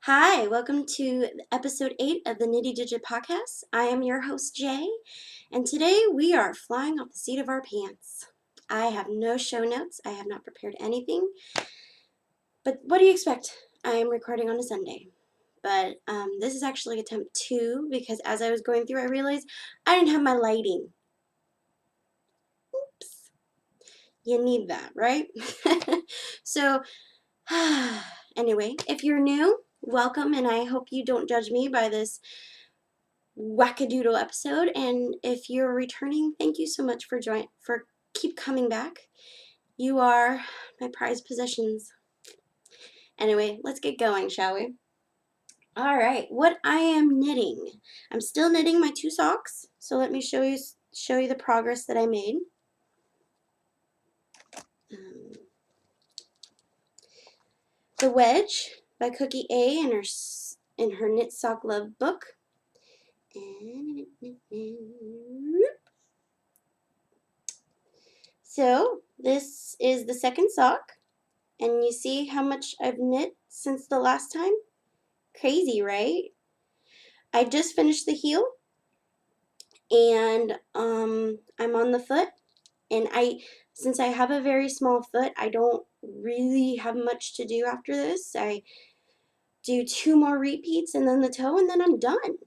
Hi, welcome to episode 8 of the Nitty Digit Podcast. I am your host, Jay, and today we are flying off the seat of our pants. I have no show notes, I have not prepared anything, but what do you expect? I am recording on a Sunday. But this is actually attempt 2 because as I was going through, I realized I didn't have my lighting. Oops. You need that, right? So, anyway, if you're new, welcome, and I hope you don't judge me by this wackadoodle episode. And if you're returning, thank you so much for keep coming back. You are my prized possessions. Anyway, let's get going, shall we? All right, what I am knitting. I'm still knitting my 2 socks, so let me show you the progress that I made. The Wedge by Cookie A in her Knit Sock Love book. So this is the second sock, and you see how much I've knit since the last time? Crazy, right? I just finished the heel, and I'm on the foot, and since I have a very small foot, I don't really have much to do after this. I do 2 more repeats and then the toe, and then I'm done.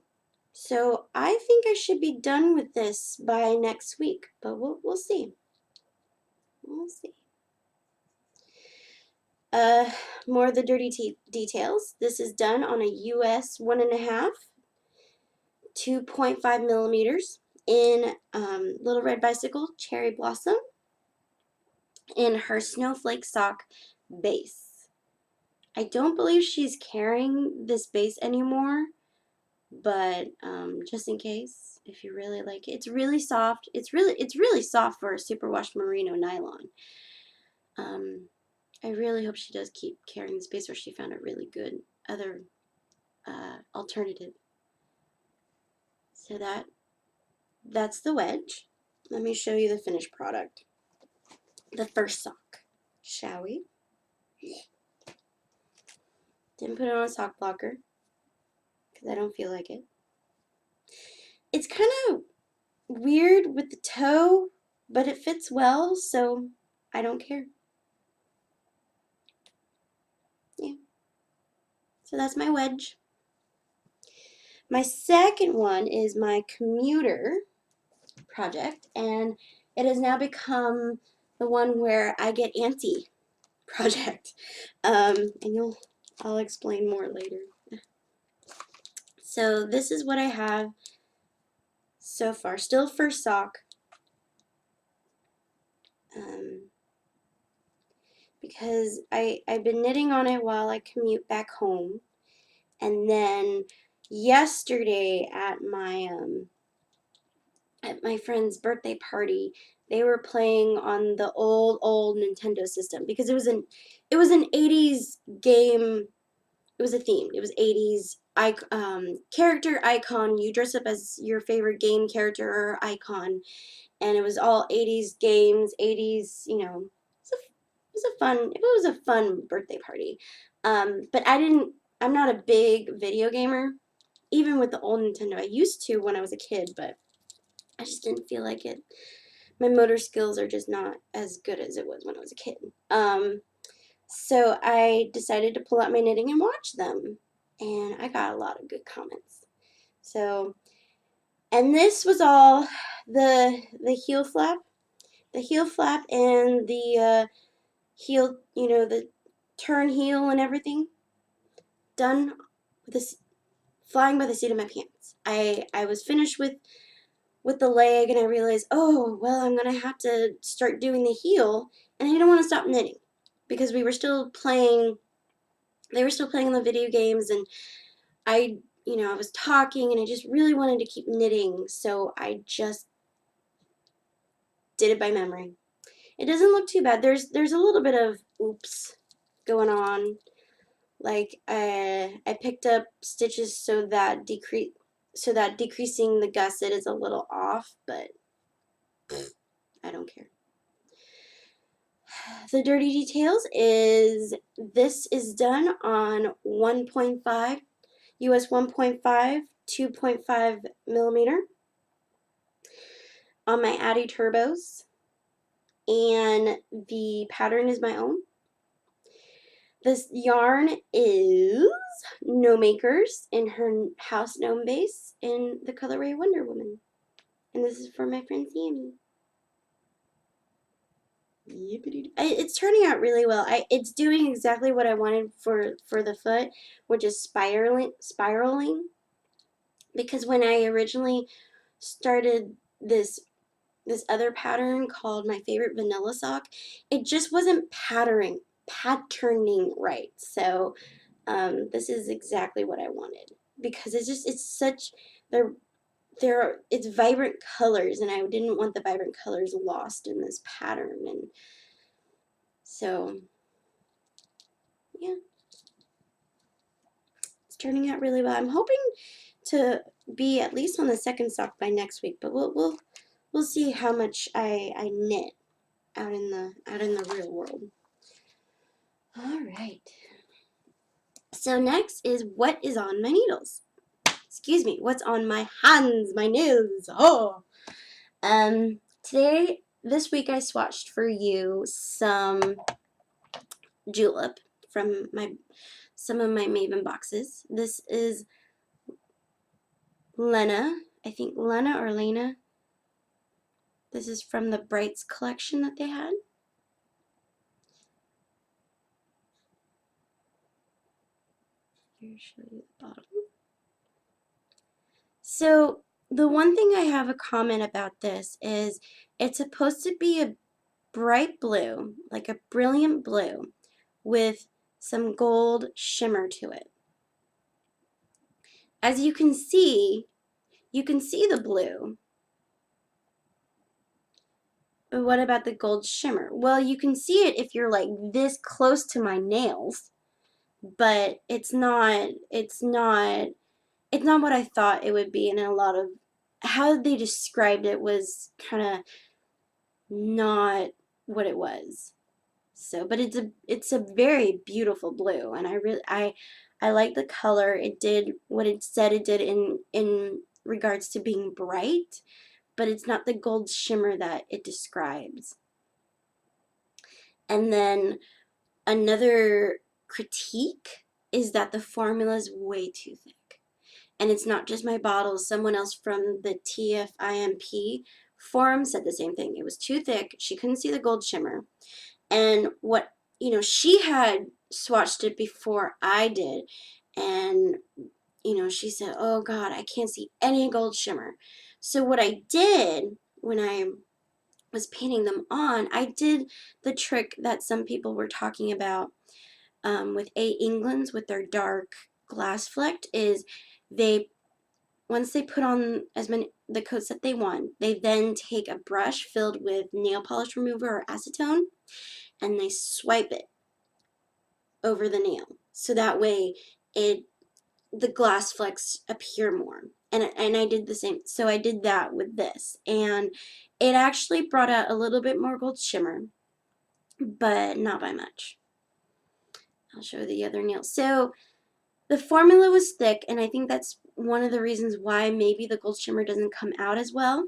So I think I should be done with this by next week, but we'll see. We'll see. More of the dirty details. This is done on a US 1.5, 2.5 millimeters in Little Red Bicycle Cherry Blossom in her Snowflake Sock base. I don't believe she's carrying this base anymore, but just in case, if you really like it. It's really soft. It's really soft for a superwash merino nylon. I really hope she does keep carrying the space, or she found a really good other alternative. So that's the wedge. Let me show you the finished product. The first sock, shall we? Didn't put it on a sock blocker because I don't feel like it. It's kind of weird with the toe, but it fits well, so I don't care. Yeah. So that's my wedge. My second one is my commuter project, and it has now become the one where I get antsy project. And I'll explain more later. So this is what I have so far. Still first sock. Because I've been knitting on it while I commute back home. And then yesterday at my friend's birthday party, they were playing on the old Nintendo system because it was an 80s game. It was a theme. It was 80s character icon. You dress up as your favorite game character or icon, and it was all 80s games, 80s, it was a fun birthday party. But I'm not a big video gamer, even with the old Nintendo. I used to when I was a kid, but I just didn't feel like it. My motor skills are just not as good as it was when I was a kid. So I decided to pull out my knitting and watch them, and I got a lot of good comments. So, and this was all the heel flap, and the heel, the turn heel and everything, done with this flying by the seat of my pants. I was finished with the leg, and I realized, oh, well, I'm going to have to start doing the heel, and I didn't want to stop knitting because they were still playing the video games, and I was talking, and I just really wanted to keep knitting, so I just did it by memory. It doesn't look too bad. There's a little bit of oops going on. Like I picked up stitches so that decreasing the gusset is a little off, but I don't care. the dirty details is this is done on 1.5, US 1.5, 2.5 millimeter on my Addi Turbos, and the pattern is my own. This yarn is No Makers in her House Gnome base in the colorway Wonder Woman. And this is for my friend Sammy. It's turning out really well. It's doing exactly what I wanted for the foot, which is spiraling. Because when I originally started this other pattern called My Favorite Vanilla Sock, it just wasn't patterning right. So this is exactly what I wanted, because it's such it's vibrant colors, and I didn't want the vibrant colors lost in this pattern. And so yeah, it's turning out really well. I'm hoping to be at least on the second sock by next week, but we'll see how much I knit out in the real world. All right. So next is what is on my needles. Excuse me, what's on my hands, my nails. Oh. This week I swatched for you some julep from some of my Maven boxes. This is Lena, I think Lena or Lena. This is from the Brights collection that they had. Here, show you the bottom. So the one thing I have a comment about this is it's supposed to be a bright blue, like a brilliant blue, with some gold shimmer to it. As you can see the blue. But what about the gold shimmer? Well, you can see it if you're like this close to my nails, but it's not what I thought it would be, and a lot of how they described it was kind of not what it was. So, but it's a very beautiful blue, and I like the color. It did what it said it did in regards to being bright, but it's not the gold shimmer that it describes. And then another critique is that the formula is way too thick. And it's not just my bottle. Someone else from the TFIMP forum said the same thing. It was too thick. She couldn't see the gold shimmer. And she had swatched it before I did. And, she said, oh God, I can't see any gold shimmer. So what I did when I was painting them on, I did the trick that some people were talking about with A. Englands with their dark glass flecked, is once they put on the coats that they want, they then take a brush filled with nail polish remover or acetone, and they swipe it over the nail. So that way the glass flecks appear more. And I did the same. So I did that with this, and it actually brought out a little bit more gold shimmer, but not by much. I'll show the other nail. So the formula was thick, and I think that's one of the reasons why maybe the gold shimmer doesn't come out as well.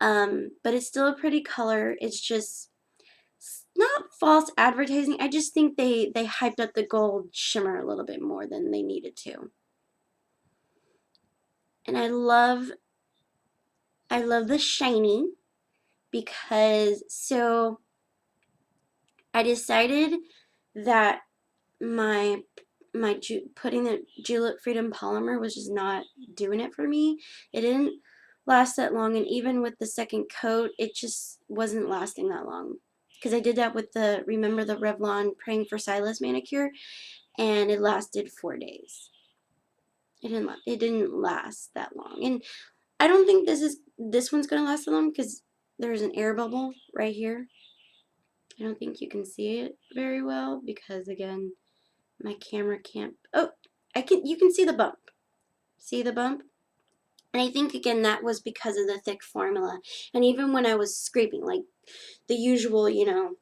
But it's still a pretty color. It's just not false advertising. I just think they hyped up the gold shimmer a little bit more than they needed to. And I love the shiny, because so I decided that putting the Julep Freedom polymer was just not doing it for me. It didn't last that long, and even with the second coat, it just wasn't lasting that long. Because I did that with remember the Revlon Praying for Silas manicure, and it lasted 4 days. It didn't last that long, and I don't think this one's gonna last that long, because there's an air bubble right here. I don't think you can see it very well, because again, my camera can't. Oh, you can see the bump. See the bump? And I think, again, that was because of the thick formula. And even when I was scraping, like the usual, you know,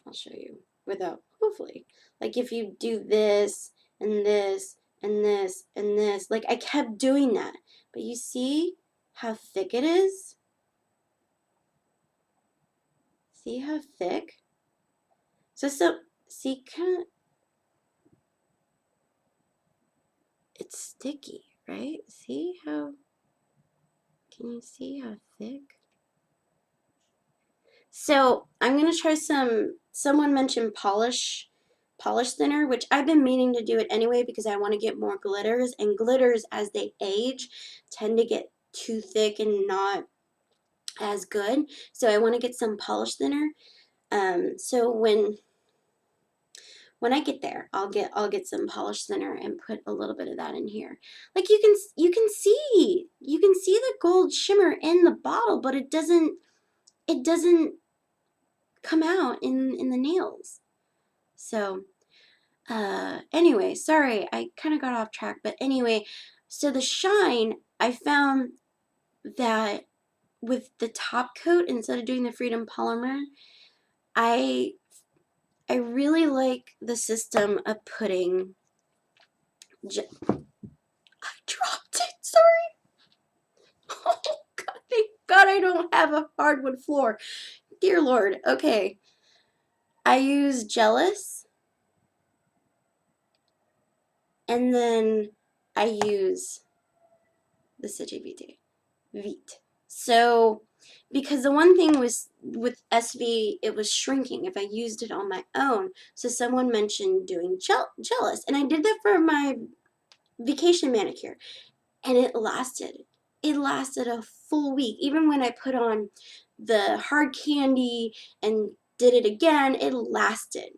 I'll show you without, hopefully. Like if you do this and this and this and this, like I kept doing that. But you see how thick it is? See how thick? So, see, kind of, it's sticky, right? See how, can you see how thick? So I'm going to try someone mentioned polish thinner, which I've been meaning to do it anyway because I want to get more glitters, and glitters as they age tend to get too thick and not as good. So I want to get some polish thinner. So when I get there, I'll get some polish thinner and put a little bit of that in here. Like you can see the gold shimmer in the bottle, but it doesn't come out in the nails. So anyway, sorry, I kind of got off track, but anyway, so the shine, I found that with the top coat, instead of doing the Freedom Polymer, I really like the system of putting, I dropped it, sorry. Oh God, thank God I don't have a hardwood floor. Dear Lord, okay. I use Jealous, and then I use the City Vite. So, because the one thing was with SV, it was shrinking if I used it on my own. So someone mentioned doing Jealous, and I did that for my vacation manicure, and it lasted. It lasted a full week. Even when I put on the hard candy and did it again, it lasted.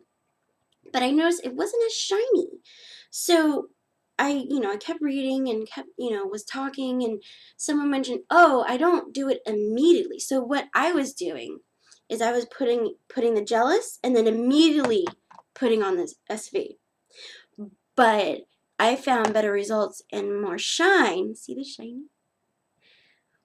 But I noticed it wasn't as shiny. So I kept reading and kept, was talking, and someone mentioned, oh, I don't do it immediately. So what I was doing is I was putting the Jealous and then immediately putting on this SV. But I found better results and more shine. See the shine?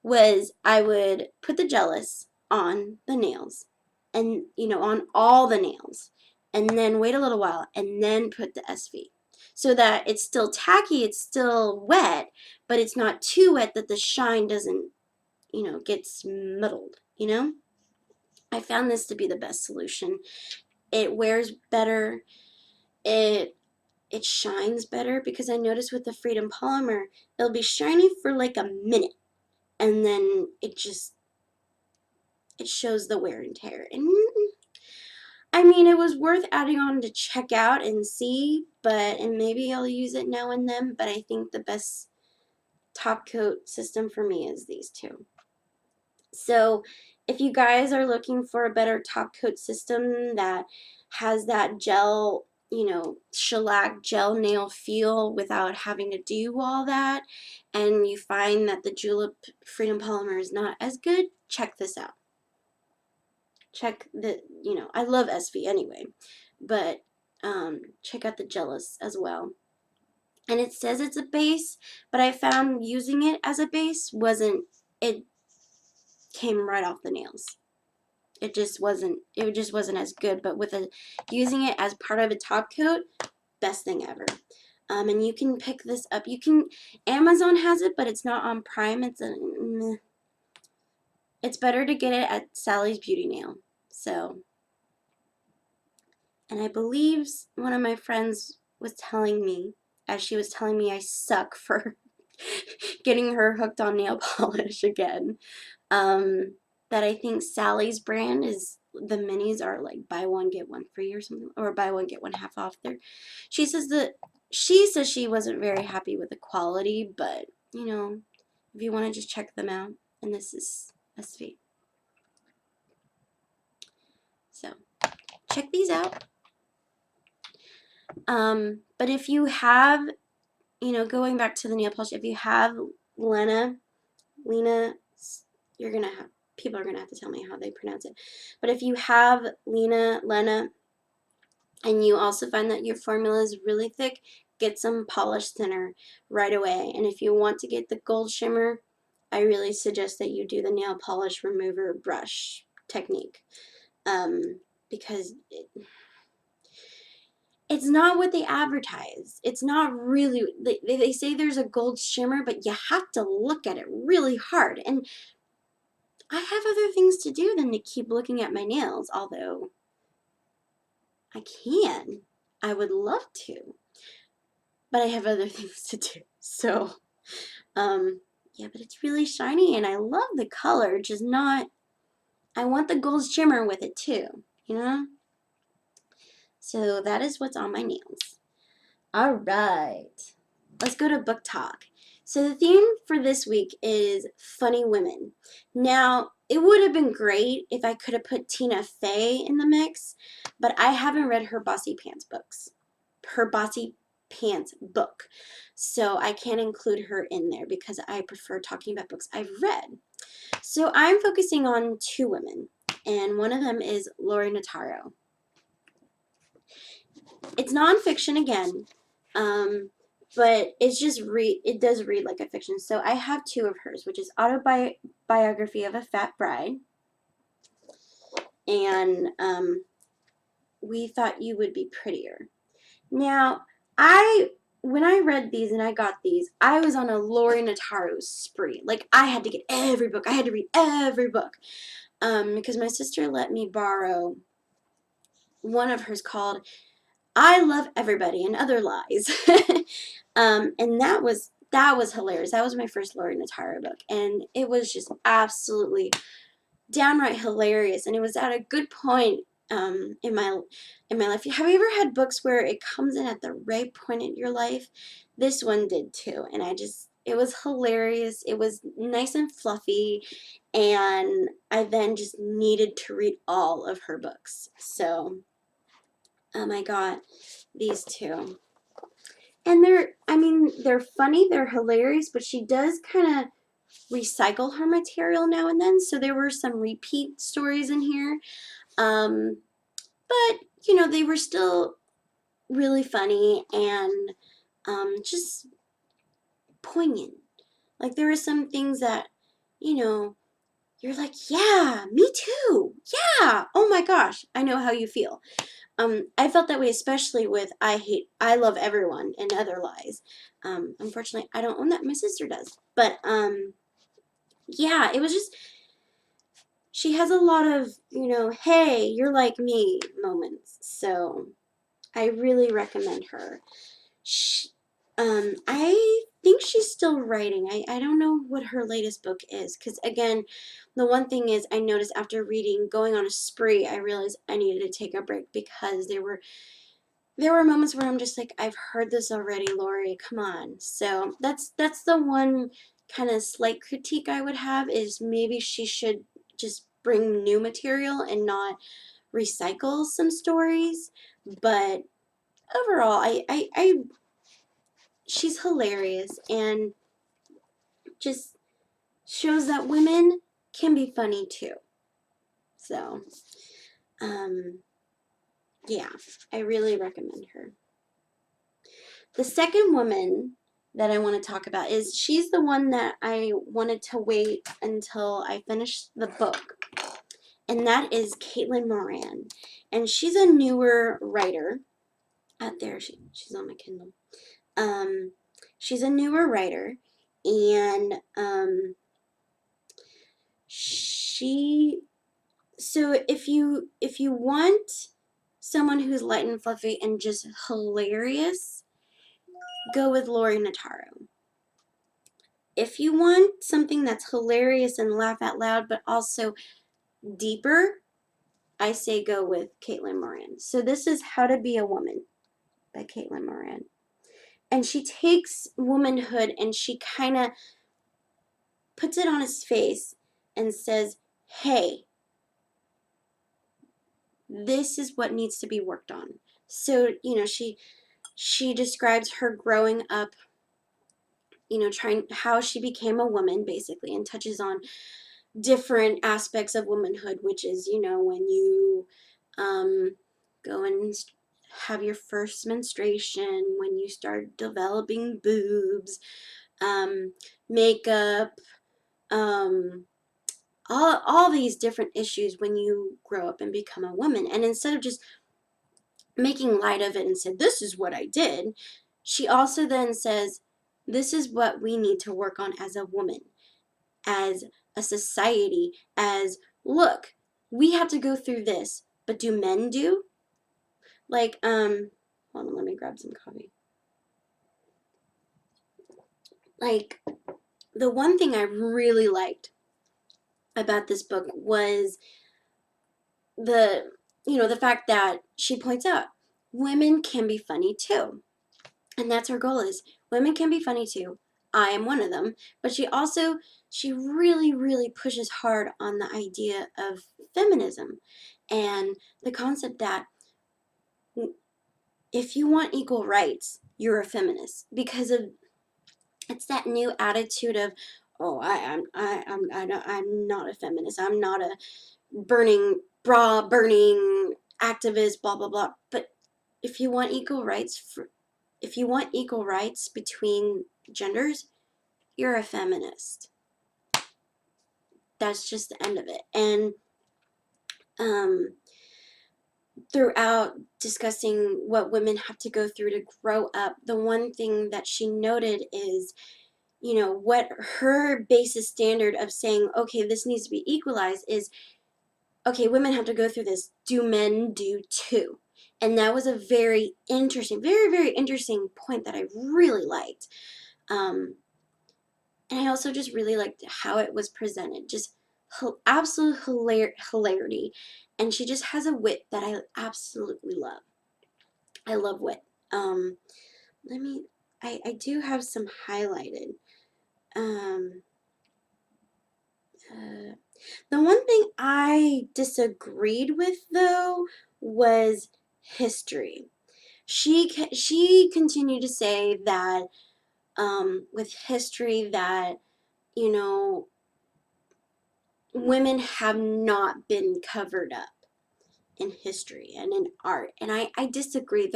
Was I would put the Jealous on the nails and, on all the nails, and then wait a little while and then put the SV, so that it's still tacky, it's still wet, but it's not too wet that the shine doesn't, get muddled. I found this to be the best solution. It wears better. It shines better, because I noticed with the Freedom Polymer, it'll be shiny for like a minute, and then it shows the wear and tear. And I mean, it was worth adding on to check out and see, and maybe I'll use it now and then, but I think the best top coat system for me is these two. So if you guys are looking for a better top coat system that has that gel, shellac gel nail feel without having to do all that, and you find that the Julep Freedom Polymer is not as good, check this out. Check I love SV anyway, but check out the Jealous as well. And it says it's a base, but I found using it as a base it came right off the nails. It just wasn't as good, but using it as part of a top coat, best thing ever. And you can pick this up. Amazon has it, but it's not on Prime. It's better to get it at Sally's Beauty Nail. So, and I believe one of my friends was telling me, as she was telling me I suck for getting her hooked on nail polish again, that I think Sally's brand is, the minis are like buy one get one free or something, or buy one get one half off there. She says she wasn't very happy with the quality, but if you want to just check them out, and this is SV. So check these out. But if you have, going back to the nail polish, if you have Lena, people are gonna have to tell me how they pronounce it. But if you have Lena, and you also find that your formula is really thick, get some polish thinner right away. And if you want to get the gold shimmer, I really suggest that you do the nail polish remover brush technique, because it's not what they advertise. It's not really, they say there's a gold shimmer, but you have to look at it really hard. And I have other things to do than to keep looking at my nails, although I can. I would love to, but I have other things to do. So, yeah, but it's really shiny and I love the color, just not, I want the gold shimmer with it too, you know? So that is what's on my nails. All right, let's go to book talk. So the theme for this week is funny women. Now, it would have been great if I could have put Tina Fey in the mix, but I haven't read her Bossy Pants books. Her Bossy Pants book. So I can't include her in there because I prefer talking about books I've read. So I'm focusing on two women, and one of them is Lori Notaro. It's nonfiction again, but it's just it does read like a fiction. So I have two of hers, which is Autobiography of a Fat Bride, and We Thought You Would Be Prettier. Now, when I read these and I got these, I was on a Lori Notaro spree. Like, I had to get every book. I had to read every book, because my sister let me borrow one of hers called I Love Everybody and Other Lies. And that was hilarious. That was my first Lori Notaro book, and it was just absolutely downright hilarious. And it was at a good point in my life. Have you ever had books where it comes in at the right point in your life? This one did too, and it was hilarious. It was nice and fluffy, and I then just needed to read all of her books. So I got these two. And they're funny, they're hilarious, but she does kind of recycle her material now and then. So there were some repeat stories in here. But, they were still really funny and just poignant. Like, there were some things that, you're like, yeah, me too. Yeah. Oh my gosh. I know how you feel. I felt that way especially with I Love Everyone and Other Lies. Unfortunately, I don't own that. My sister does. But, yeah, it was just, she has a lot of, hey, you're like me moments. So I really recommend her. I think she's still writing. I don't know what her latest book is, because again, the one thing is I noticed after going on a spree, I realized I needed to take a break because there were moments where I'm just like, I've heard this already, Lori, come on. So that's the one kind of slight critique I would have, is maybe she should just bring new material and not recycle some stories. But overall, she's hilarious and just shows that women can be funny too. So, yeah, I really recommend her. The second woman that I want to talk about she's the one that I wanted to wait until I finished the book, and that is Caitlin Moran. And she's a newer writer. Out there, she's on my Kindle. She's a newer writer, and so if you want someone who's light and fluffy and just hilarious, go with Lori Notaro. If you want something that's hilarious and laugh out loud but also deeper, I say go with Caitlin Moran. So this is How to Be a Woman by Caitlin Moran. And she takes womanhood and she kind of puts it on its face and says, hey, this is what needs to be worked on. So, she describes her growing up, trying how she became a woman basically, and touches on different aspects of womanhood, which is, when you go and have your first menstruation, when you start developing boobs, makeup, all these different issues when you grow up and become a woman. And instead of just making light of it and said, this is what I did, she also then says, this is what we need to work on as a woman, as a society, as, look, we have to go through this, but do men do? Like, hold on, let me grab some coffee. Like, the one thing I really liked about this book was the fact that she points out women can be funny too. And that's her goal, is women can be funny too. I am one of them. But she really, really pushes hard on the idea of feminism and the concept that if you want equal rights, you're a feminist, because of it's that new attitude of, oh, I'm not a feminist. I'm not a bra burning activist, blah blah blah. But if you want equal rights between genders, you're a feminist. That's just the end of it. And throughout discussing what women have to go through to grow up, the one thing that she noted is, what her basis standard of saying, okay, this needs to be equalized is, okay, women have to go through this. Do men do too? And that was a very interesting, very, very interesting point that I really liked. And I also just really liked how it was presented. Just absolute hilarity. And she just has a wit that I absolutely love. I love wit. Um, I do have some highlighted. Um, uh, the one thing I disagreed with, though, was history. She continued to say that with history that, you know, women have not been covered up in history and in art, and I disagree.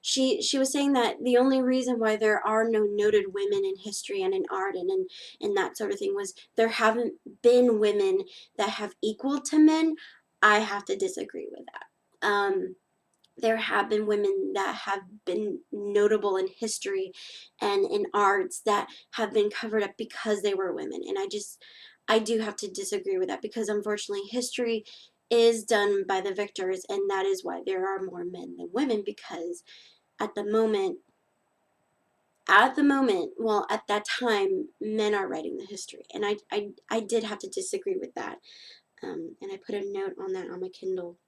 She was saying that the only reason why there are no noted women in history and in art and that sort of thing was there haven't been women that have equaled to men. I have to disagree with that. There have been women that have been notable in history and in arts that have been covered up because they were women. And I do have to disagree with that, because unfortunately history is done by the victors, and that is why there are more men than women, because at the moment, well, at that time, men are writing the history. And I did have to disagree with that. And I put a note on that on my Kindle.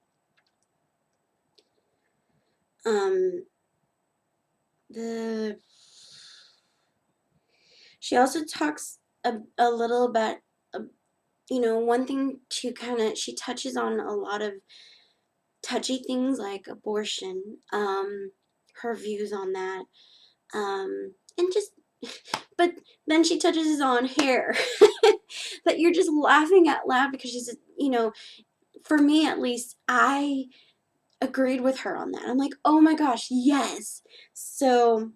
The She also talks a little about, one thing to she touches on a lot of touchy things like abortion, her views on that, and just, but then she touches on hair that you're just laughing out loud, because she's, for me at least, I agreed with her on that. I'm like, oh my gosh, yes. So,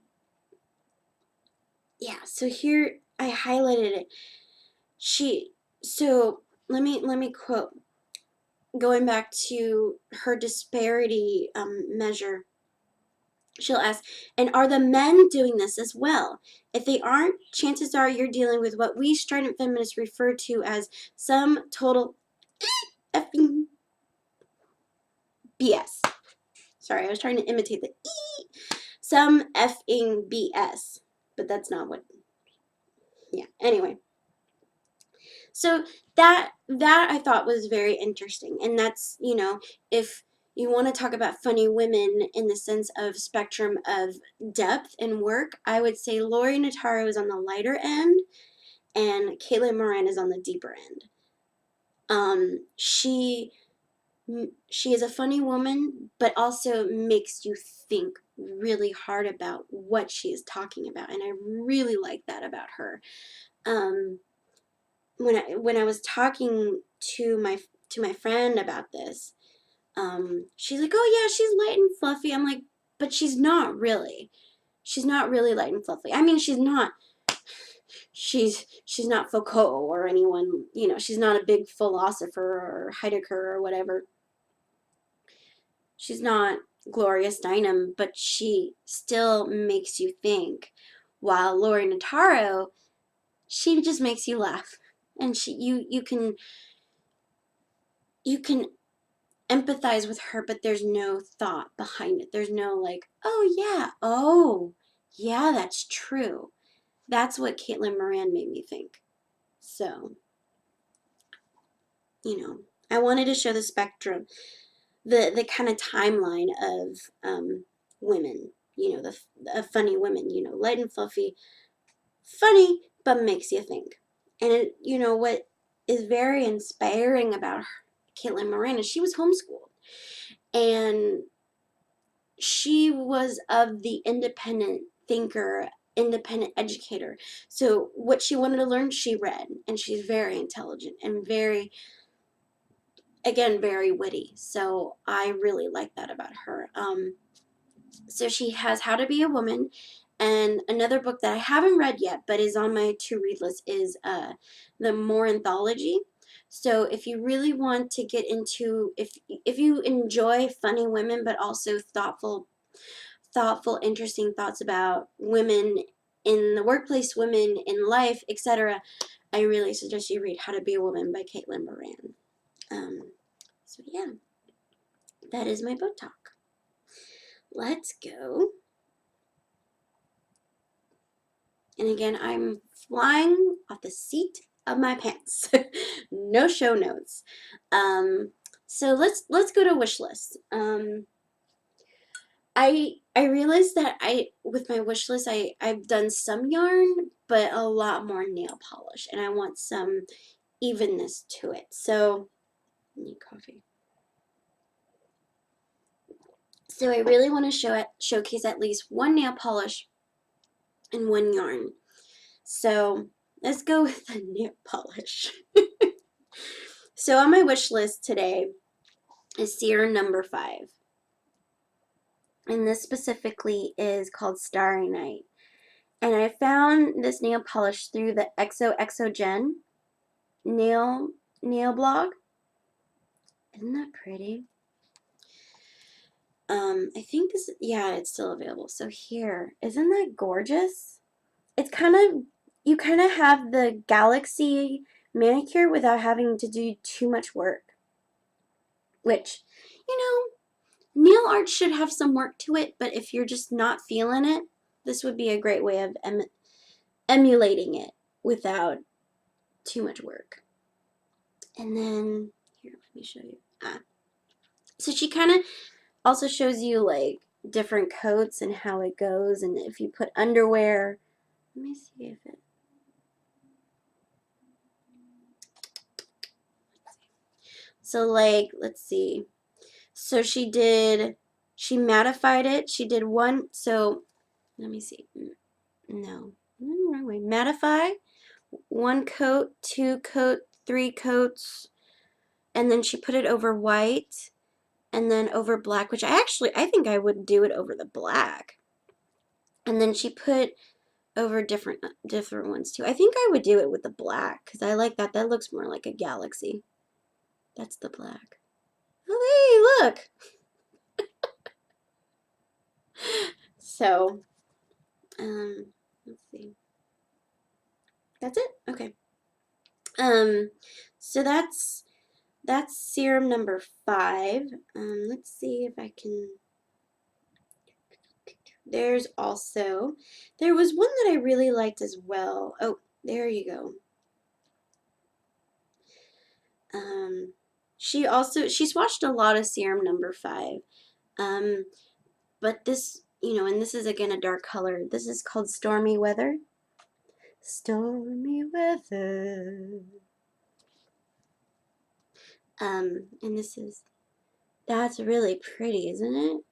yeah, so here I highlighted it. So let me quote, going back to her disparity measure. She'll ask, and are the men doing this as well? If they aren't, chances are you're dealing with what we strident feminists refer to as some total effing BS. Sorry, I was trying to imitate the E. Some effing BS. But that's not what, yeah, anyway. So that I thought was very interesting. And that's, if you want to talk about funny women in the sense of spectrum of depth and work, I would say Lori Notaro is on the lighter end and Caitlin Moran is on the deeper end. She is a funny woman, but also makes you think really hard about what she is talking about, and I really like that about her. When I was talking to my friend about this, she's like, "Oh yeah, she's light and fluffy." I'm like, "But she's not really. She's not really light and fluffy. I mean, she's not. she's not Foucault or anyone, you know, she's not a big philosopher or Heidegger or whatever. She's not Gloria Steinem, but she still makes you think. While Lori Nataro, she just makes you laugh. And you can empathize with her, but there's no thought behind it. There's no like, oh yeah, that's true. That's what Caitlin Moran made me think. So, you know, I wanted to show the spectrum, the kind of timeline of women, you know, the funny women, you know, light and fluffy, funny, but makes you think. And it, you know, what is very inspiring about her, Caitlin Moran, is she was homeschooled. And she was of the independent thinker, independent educator. So what she wanted to learn, she read. And she's very intelligent and very, again, very witty. So I really like that about her. So she has How to Be a Woman, and another book that I haven't read yet but is on my to-read list is The More Anthology. So if you really want to get into, if you enjoy funny women but also thoughtful, interesting thoughts about women in the workplace, women in life, etc., I really suggest you read How to Be a Woman by Caitlin Moran. So yeah, that is my book talk. Let's go. And again, I'm flying off the seat of my pants. No show notes. So let's go to wish list. I realized that with my wish list I've done some yarn, but a lot more nail polish, and I want some evenness to it. So I need coffee. So I really want to showcase at least one nail polish and one yarn. So let's go with the nail polish. So on my wish list today is Serum number 5. And this specifically is called Starry Night. And I found this nail polish through the XOXOGen nail blog. Isn't that pretty? I think this, yeah, it's still available. So here, isn't that gorgeous? It's kind of, you kind of have the Galaxy manicure without having to do too much work. Which, you know, nail art should have some work to it, but if you're just not feeling it, this would be a great way of emulating it without too much work. And then, here, let me show you. So she kind of also shows you like different coats and how it goes, and if you put underwear, let me see if it, so like, let's see. So she mattified it. She did one, so let me see. No, I'm in the wrong way. Mattify, 1 coat, 2 coat, 3 coats, and then she put it over white and then over black, which I think I would do it over the black. And then she put over different ones too. I think I would do it with the black because I like that. That looks more like a galaxy. That's the black. Oh, hey, look. So, let's see. That's it? Okay. So that's serum number 5. Let's see if I can. There was one that I really liked as well. Oh, there you go. She swatched a lot of serum number 5. But this, you know, and this is again a dark color. This is called Stormy Weather. Stormy Weather. And that's really pretty, isn't it?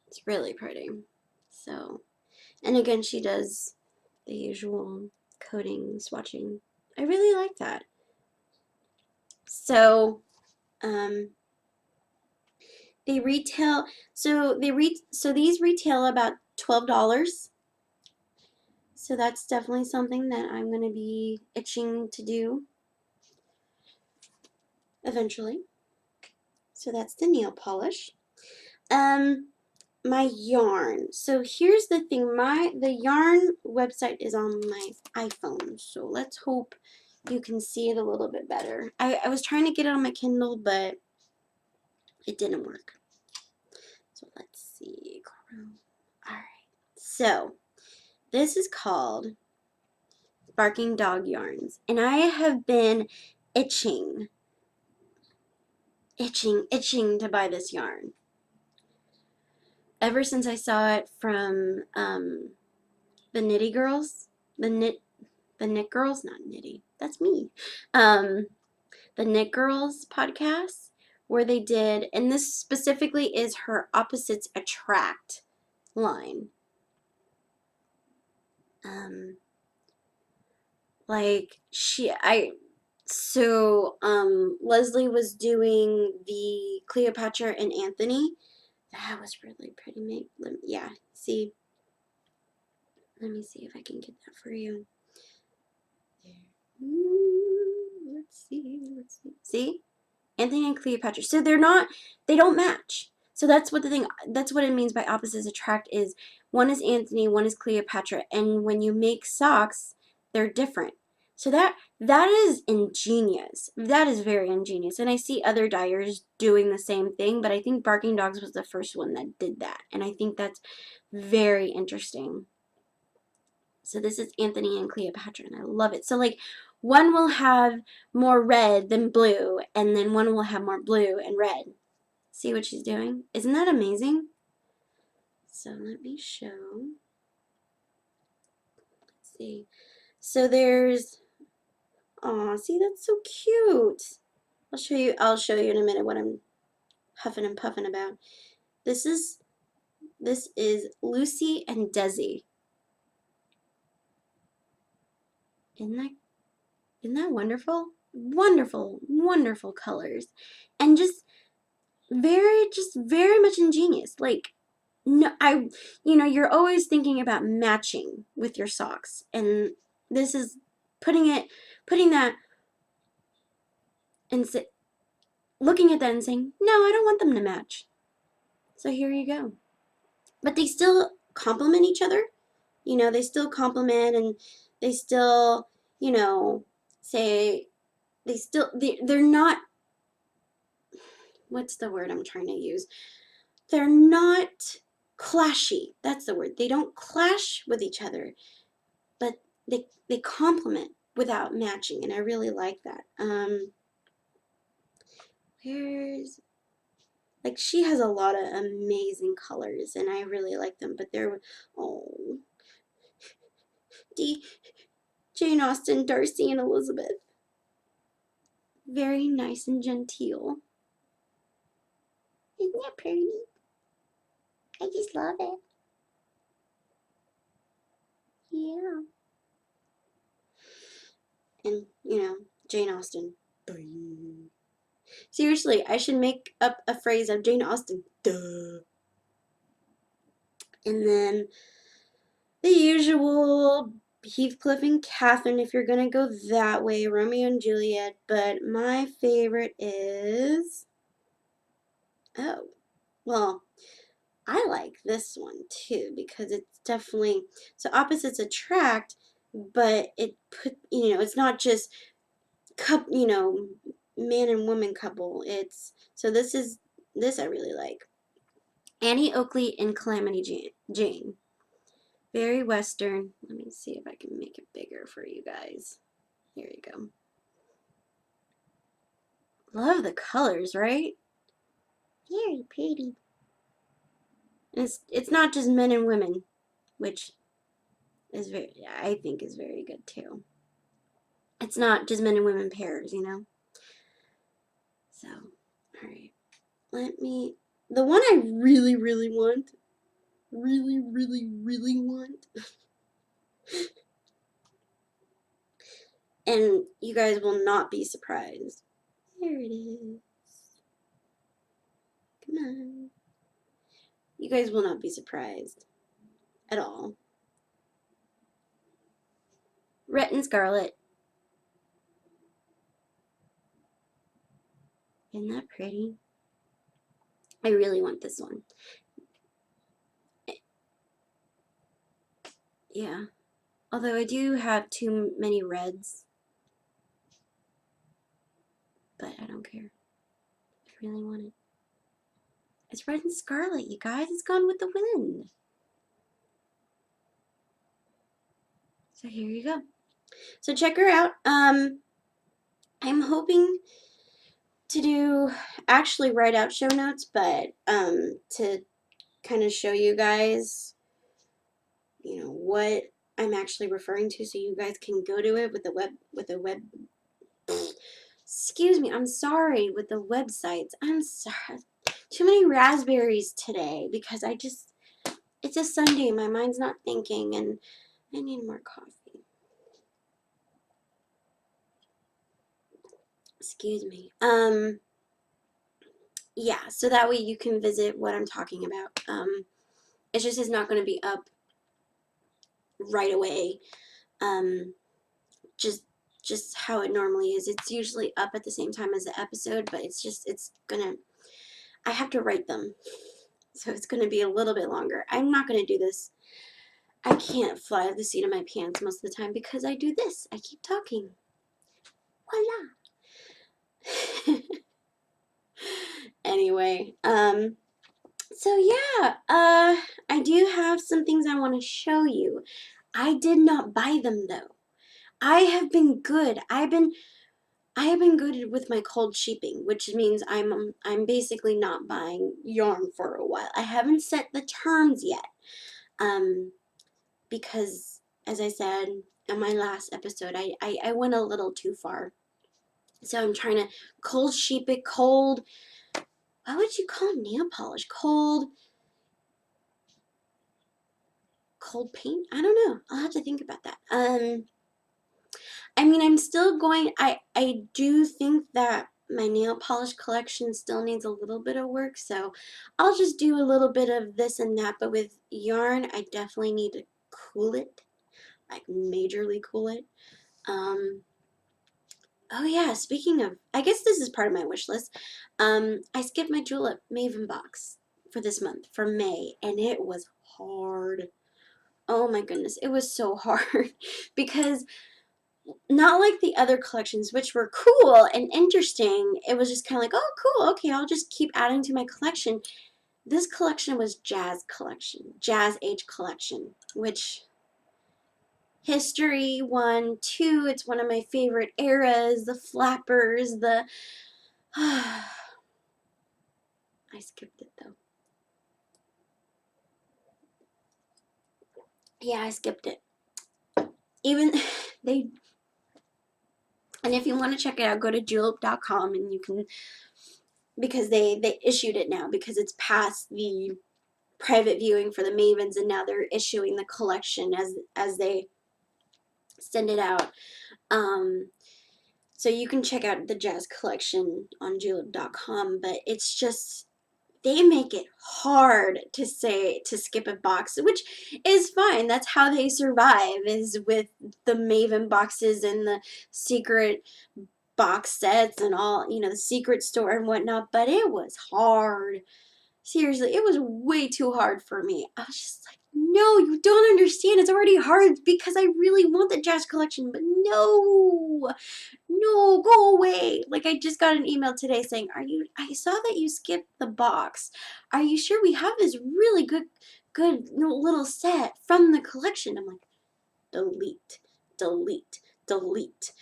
It's really pretty. So, and again, she does the usual coating, swatching. I really like that. So, they retail, so these retail about $12. So that's definitely something that I'm going to be itching to do eventually. So that's the nail polish. My yarn. So here's the thing. The yarn website is on my iPhone. So let's hope you can see it a little bit better. I was trying to get it on my Kindle, but it didn't work. So let's see. Alright. So this is called Barking Dog Yarns. And I have been itching to buy this yarn ever since I saw it from the Knitty Girls, the Knit Girls, not Knitty, that's me, the Knit Girls podcast, where they did, and this specifically is her Opposites Attract line. Leslie was doing the Cleopatra and Anthony. That was really pretty. Yeah, see, let me see if I can get that for you. Let's see. See? Anthony and Cleopatra. So they don't match. So that's what it means by opposites attract is one is Anthony, one is Cleopatra, and when you make socks, they're different. So that is ingenious. That is very ingenious. And I see other dyers doing the same thing, but I think Barking Dogs was the first one that did that. And I think that's very interesting. So this is Anthony and Cleopatra, and I love it. So like one will have more red than blue, and then one will have more blue and red. See what she's doing? Isn't that amazing? So let me show. Let's see. So there's, aw, see, that's so cute. I'll show you in a minute what I'm huffing and puffing about. This is Lucy and Desi. Isn't that wonderful? Wonderful, wonderful colors. And just very much ingenious. Like, no, you're always thinking about matching with your socks. And this is putting that and looking at that and saying, no, I don't want them to match. So here you go. But they still complement each other. They still complement and they still, say, they're not, what's the word I'm trying to use? They're not clashy. That's the word. They don't clash with each other, but they complement without matching, and I really like that. She has a lot of amazing colors, and I really like them, but oh, Jane Austen, Darcy, and Elizabeth. Very nice and genteel. Isn't that pretty? I just love it. Yeah. And, Jane Austen. Seriously, I should make up a phrase of Jane Austen. Duh. And then the usual Heathcliff and Catherine, if you're going to go that way, Romeo and Juliet. But my favorite is, oh, well, I like this one too because it's definitely, so opposites attract, but it's not just man and woman couple. This I really like. Annie Oakley and Calamity Jane. Very Western. Let me see if I can make it bigger for you guys. Here you go. Love the colors, right? Very pretty. And it's not just men and women, which I think is very good too. It's not just men and women pairs, So, alright. The one I really, really want, and you guys will not be surprised. There it is. Come on. You guys will not be surprised at all. Red and Scarlet. Isn't that pretty? I really want this one. Yeah. Although I do have too many reds. But I don't care. I really want it. It's Red and Scarlet, you guys. It's Gone with the Wind. So here you go. So check her out. I'm hoping to actually write out show notes, but to kind of show you guys, what I'm actually referring to, so you guys can go to it with the web. Excuse me, I'm sorry, with the websites. I'm sorry. Too many raspberries today because it's a Sunday. My mind's not thinking, and I need more coffee. Excuse me. Yeah, so that way you can visit what I'm talking about. It's not going to be up right away. Just how it normally is. It's usually up at the same time as the episode, but I have to write them. So it's gonna be a little bit longer. I'm not gonna do this. I can't fly off the seat of my pants most of the time because I do this. I keep talking. Voila. Anyway, so yeah, I do have some things I want to show you. I did not buy them though. I have been good. I have been good with my cold sheeping, which means I'm basically not buying yarn for a while. I haven't set the terms yet, because as I said in my last episode, I went a little too far. So I'm trying to cold sheep it, cold. What would you call nail polish? Cold paint? I don't know. I'll have to think about that. I mean, I'm still going. I do think that my nail polish collection still needs a little bit of work, so I'll just do a little bit of this and that. But with yarn, I definitely need to cool it, like majorly cool it. Oh yeah, speaking of, I guess this is part of my wish list. I skipped my Julep Maven box for this month, for May, and it was hard. Oh my goodness, it was so hard because not like the other collections, which were cool and interesting. It was just kind of like, oh, cool, okay, I'll just keep adding to my collection. This collection was Jazz Age collection, which history, 1, 2, it's one of my favorite eras, the flappers, the... I skipped it though. Yeah, I skipped it. Even they... And if you want to check it out, go to julep.com and you can... Because they issued it now because it's past the private viewing for the Mavens, and now they're issuing the collection as they send it out. So you can check out the Jazz collection on julep.com, but it's just, they make it hard to skip a box, which is fine. That's how they survive, is with the Maven boxes and the secret box sets and all, the secret store and whatnot, but it was hard. Seriously, it was way too hard for me. I was just like, no, you don't understand. It's already hard because I really want the Jazz collection, but no, go away. Like, I just got an email today saying, I saw that you skipped the box. Are you sure we have this really good little set from the collection? I'm like, delete, delete, delete.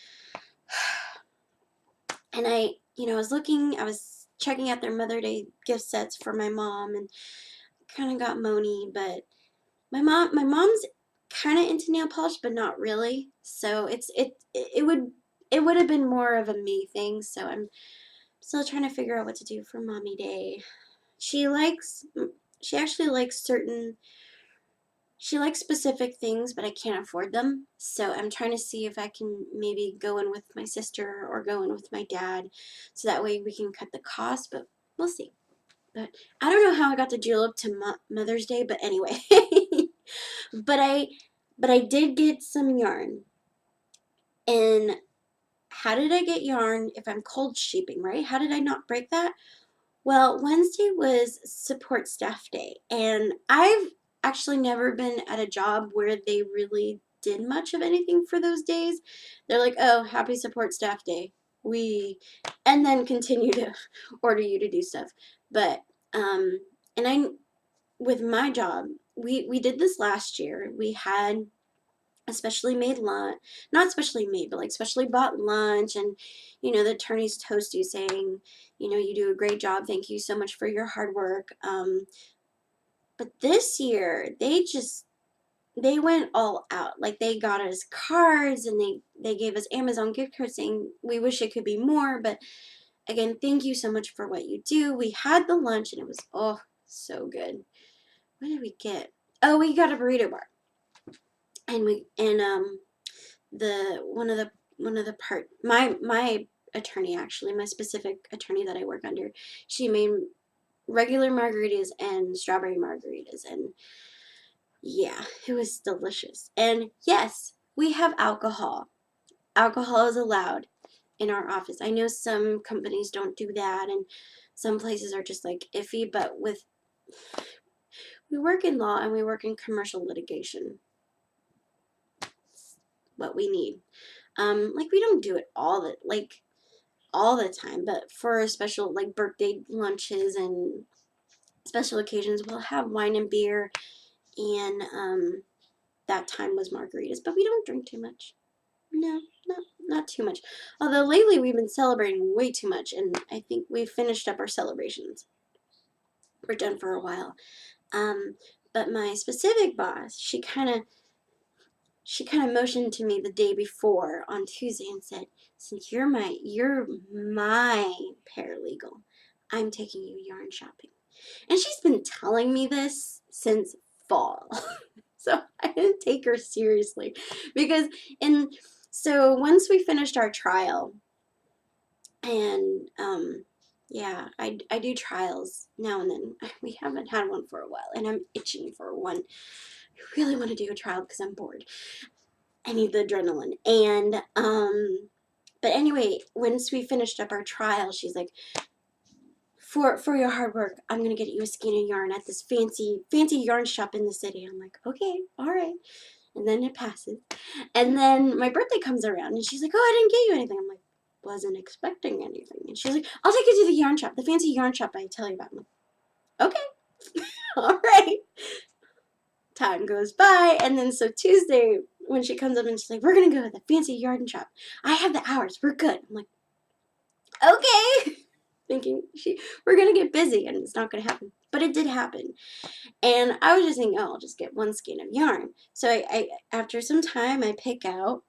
And I was checking out their Mother Day gift sets for my mom, and kind of got moany, but my mom's kind of into nail polish, but not really. So it would have been more of a me thing. So I'm still trying to figure out what to do for Mommy Day. She actually likes specific things, but I can't afford them. So I'm trying to see if I can maybe go in with my sister or go in with my dad, so that way we can cut the cost, but we'll see. But I don't know how I got the julep to Mother's Day, but anyway. But I did get some yarn. And how did I get yarn if I'm cold sheeping, right? How did I not break that? Well, Wednesday was support staff day, and I've actually never been at a job where they really did much of anything for those days. They're like, oh, happy support staff day. And then continue to order you to do stuff. But, and with my job, we did this last year. We had especially made lunch, not specially made, but like specially bought lunch, and the attorneys toast you saying, you do a great job, thank you so much for your hard work. But this year they went all out. Like, they got us cards, and they gave us Amazon gift cards saying we wish it could be more, but again, thank you so much for what you do. We had the lunch, and it was, oh, so good. What did we get? Oh, we got a burrito bar, and the one of the my attorney, actually, my specific attorney that I work under, she made regular margaritas and strawberry margaritas, and yeah, it was delicious. And yes, we have alcohol. Alcohol is allowed in our office. I know some companies don't do that, and some places are just like iffy, but we work in law and we work in commercial litigation. It's what we need. Like, we don't do it all the time, but for special, like, birthday lunches and special occasions, we'll have wine and beer, and that time was margaritas, but we don't drink too much. No, not too much. Although lately we've been celebrating way too much, and I think we've finished up our celebrations. We're done for a while. But my specific boss, she kind of motioned to me the day before on Tuesday and said, since you're my paralegal, I'm taking you yarn shopping. And she's been telling me this since fall. So I didn't take her seriously, because so once we finished our trial, and yeah, I do trials now and then. We haven't had one for a while, and I'm itching for one. I really want to do a trial because I'm bored. I need the adrenaline. And but anyway, once we finished up our trial, she's like, for your hard work, I'm gonna get you a skein of yarn at this fancy yarn shop in the city. I'm like, okay, all right. And then it passes, and then my birthday comes around, and she's like, oh, I didn't get you anything. I'm like, wasn't expecting anything. And she's like, I'll take you to the yarn shop, the fancy yarn shop I tell you about. I'm like, okay, all right. Time goes by, and then so Tuesday, when she comes up and she's like, we're gonna go to the fancy yarn shop. I have the hours. We're good. I'm like, okay. Thinking we're gonna get busy, and it's not gonna happen. But it did happen. And I was just thinking, oh, I'll just get one skein of yarn. So I after some time, I pick out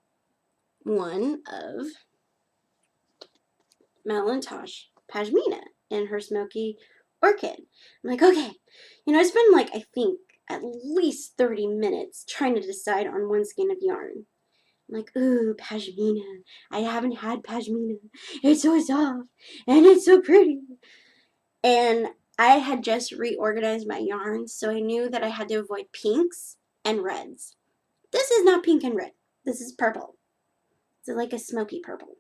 one of Madeline Tosh Pashmina in her Smoky Orchid. I'm like, okay. I spend, like, I think at least 30 minutes trying to decide on one skein of yarn. I'm like, ooh, Pashmina. I haven't had Pashmina. It's so soft, and it's so pretty. And I had just reorganized my yarns, so I knew that I had to avoid pinks and reds. This is not pink and red. This is purple. It's like a smoky purple.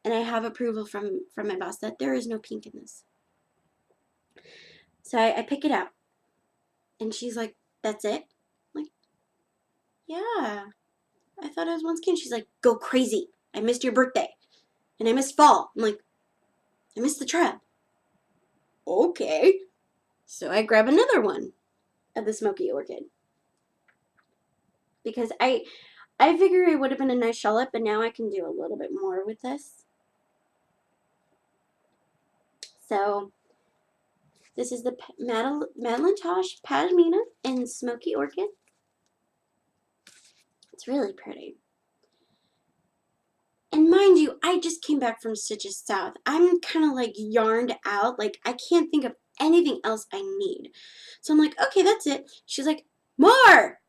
And I have approval from my boss that there is no pink in this. So I pick it out. And she's like, that's it? I'm like, yeah. I thought it was one skein. She's like, go crazy. I missed your birthday. And I missed fall. I'm like, I missed the trial. Okay. So I grab another one of the Smoky Orchid. Because I figure it would have been a nice shallot, but now I can do a little bit more with this. So this is the Madeline Tosh Pashmina in Smoky Orchid. It's really pretty. And mind you, I just came back from Stitches South. I'm kind of like yarned out. Like, I can't think of anything else I need. So I'm like, okay, that's it. She's like, more!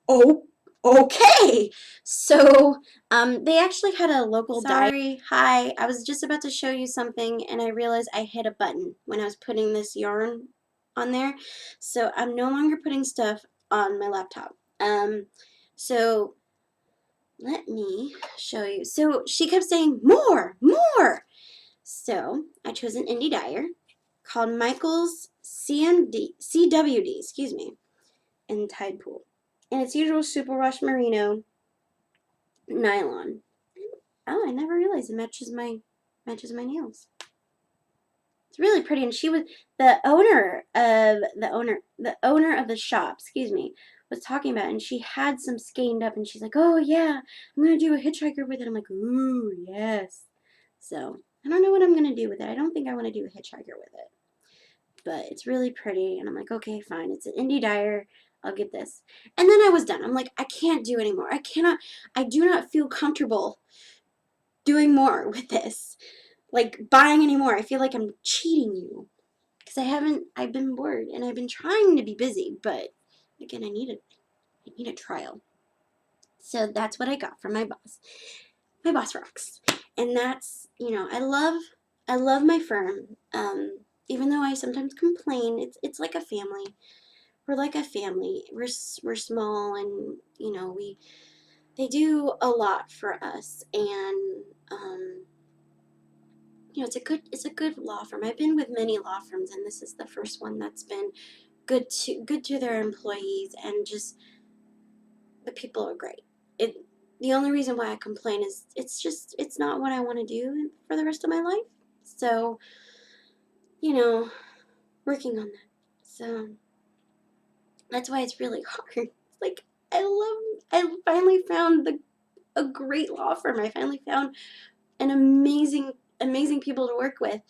Oh, okay. So they actually had a local diary. Hi, I was just about to show you something, and I realized I hit a button when I was putting this yarn on there. So I'm no longer putting stuff on my laptop. So let me show you. So she kept saying, more, more. So I chose an indie dyer called Michael's CWD, in Tide Pool. And it's usual Super Wash Merino nylon. Oh, I never realized it matches my nails. It's really pretty, and she was the owner of the shop, was talking about it, and she had some skeined up, and she's like, "Oh yeah, I'm gonna do a hitchhiker with it." I'm like, "Ooh, yes." So I don't know what I'm gonna do with it. I don't think I want to do a hitchhiker with it, but it's really pretty, and I'm like, okay, fine. It's an indie dyer. I'll get this. And then I was done. I'm like, I can't do anymore. I do not feel comfortable doing more with this. Like buying anymore. I feel like I'm cheating you. Because I've been bored and I've been trying to be busy, but again, I need a trial. So that's what I got from my boss. My boss rocks. And that's, I love my firm. Even though I sometimes complain, it's like a family. We're like a family. We're small, and they do a lot for us, and it's a good law firm. I've been with many law firms, and this is the first one that's been good to their employees, and just the people are great. The only reason why I complain is it's not what I want to do for the rest of my life. So, working on that. So that's why it's really hard. It's like I finally found a great law firm. I finally found an amazing people to work with.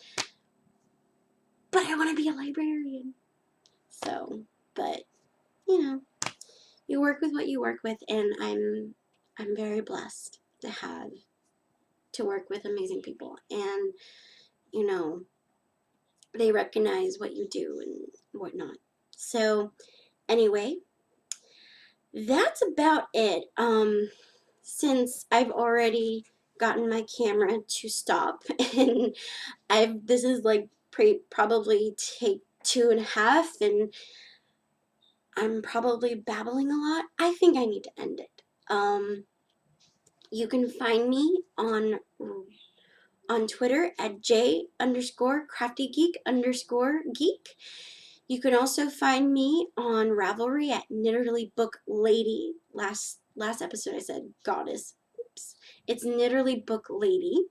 But I want to be a librarian. So, but you work with what you work with, and I'm very blessed to work with amazing people, and they recognize what you do and whatnot. So anyway, that's about it. Since I've already gotten my camera to stop, and this is like probably take 2.5, and I'm probably babbling a lot. I think I need to end it. You can find me on Twitter at J_craftygeek_geek. You can also find me on Ravelry at Knitterly Book Lady. Last episode I said goddess. Oops. It's Knitterly Book Lady.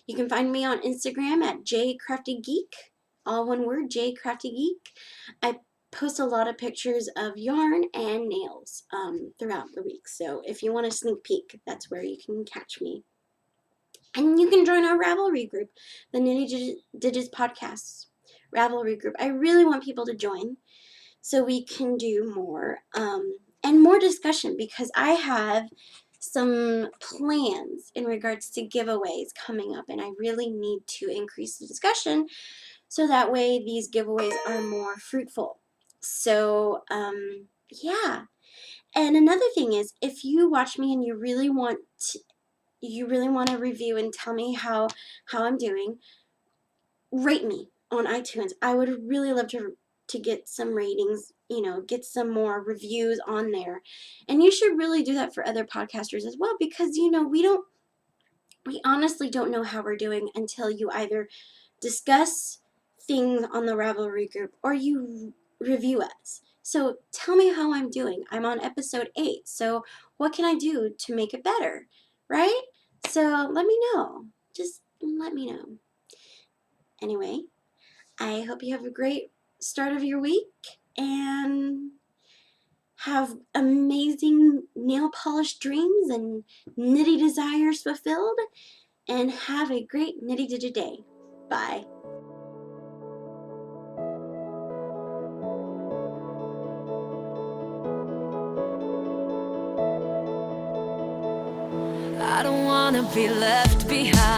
You can find me on Instagram at JCraftyGeek. All one word, JCraftyGeek. I post a lot of pictures of yarn and nails throughout the week. So if you want a sneak peek, that's where you can catch me. And you can join our Ravelry group, the Knitty Digits Podcasts Ravelry group. I really want people to join so we can do more and more discussion, because I have some plans in regards to giveaways coming up, and I really need to increase the discussion so that way these giveaways are more fruitful. So, yeah. And another thing is, if you watch me and you really want to review and tell me how I'm doing, rate me on iTunes. I would really love to get some ratings, get some more reviews on there. And you should really do that for other podcasters as well, because we honestly don't know how we're doing until you either discuss things on the Ravelry group or you review us. So tell me how I'm doing. I'm on episode 8. So what can I do to make it better? Right? So let me know. Just let me know. Anyway, I hope you have a great start of your week and have amazing nail polish dreams and knitty desires fulfilled, and have a great Knitty Digit day. Bye. I don't wanna be left behind.